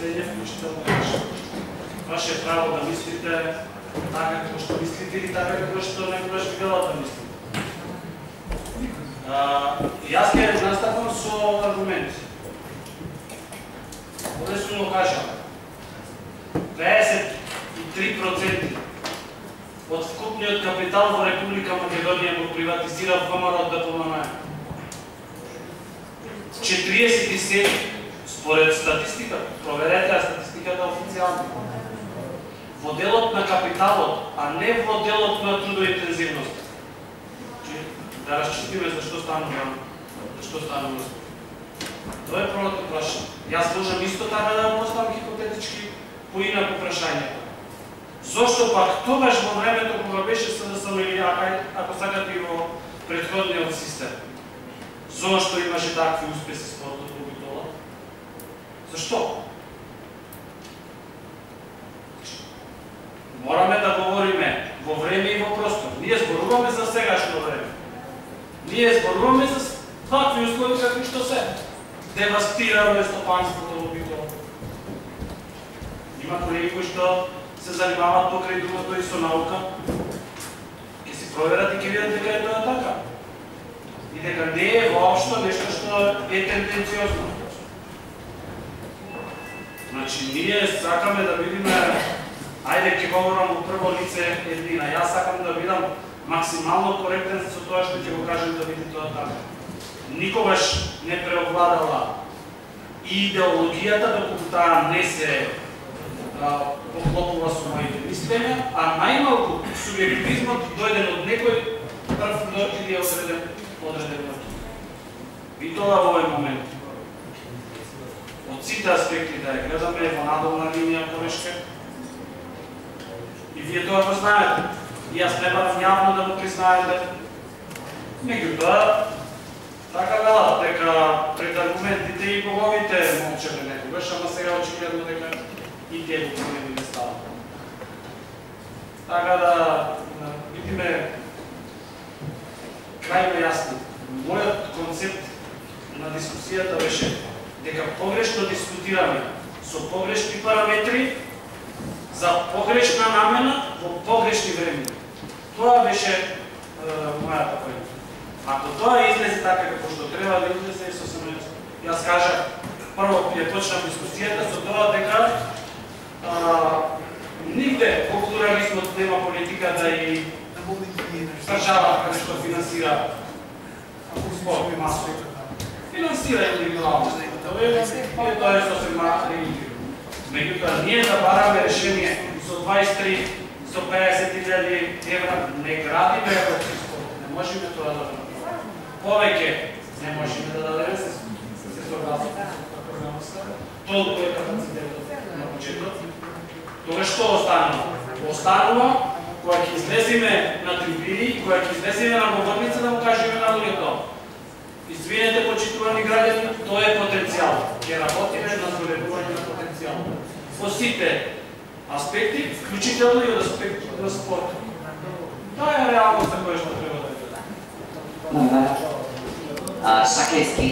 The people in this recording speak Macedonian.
мислење, вклучително ваше право да мислите така како што мислите или така како што некогаш ви велат да мислите. Јас ќе наставам со аргументи. Одесно кажам, 53% од вкупниот капитал во Република Македонија го приватизира ВМРО ДПМН. 47 според статистика, проверете статистиката официјално. Во делот на капиталот, а не во делот на трудоинтензивност. Да разчистиме зашто станува. Тоа е првото прашање. Јас можам исто така да поставам хипотетички поинаку прашањето. Зошто пак тогаш во времето кога беше СДСМ или ако сакате и во претходниот систем? Зошто имаше такви успеси спортот во Битола? Зашто? Мораме да говориме во време и во простор. Ние зборуваме за сегашно време. Ние зборуваме за такви услови какви што се. Девастираме стопанството во Битола. Има колеги кои што се занимаваат покрај другото и со наука. Ке си проверат и ке видат дека е тоа така. И дека не е воопшто нешто што е тенденциозно. Значи, ние сакаме да видиме, ајде ке говорам во прво лице еднина. Јас сакам да бидам максимално коректен со тоа што ќе го кажем да види тоа така. Никогаш не преовладала и идеологијата, доколку таа не се поклопува со моите мислења, а најмалку субјективизмот дојден од некој прв или одреден мотив. Битола во овој момент, од сите аспекти да ја гледаме во надолна линија порешка, и вие тоа го знаете. И јас не барам јавно да го признаете. Меѓутоа, така велат дека пред аргументите и боговите молчеле некогаш, ама сега очигледно дека и те го промени не става. Така да видиме крајно јасно. Мојот концепт на дискусијата беше дека погрешно дискутираме со погрешни параметри за погрешна намена во погрешни времена. Тоа беше мојата поента. Ако тоа излезе така како што треба да излезе, сосема јас кажа, прво ја почнам дискусијата со тоа дека нигде во плурализмот нема политика да и држава што финансира спорт и масово. Финансира индивидуално. Тоа е сосема легитимно. Меѓутоа, ние да бараме решение со 23, со 50.000 евра, не градиме европски спорт. Не можеме тоа да направиме. Повеќе не можеме да дадеме, се согласуваме со програмата. Толку е капацитетот на бюџетот. Тоа што останува? Останува кога ќе излеземе на трибини, кога ќе излеземе на говорница да му кажеме на луѓето. Извинете, почитувани граѓани, тоа е потенцијал. Ќе работиме на зголемување на потенцијал. Во сите аспекти, вклучително и од аспектот на спорт. Тоа е реалноста која што треба да е. Сакески.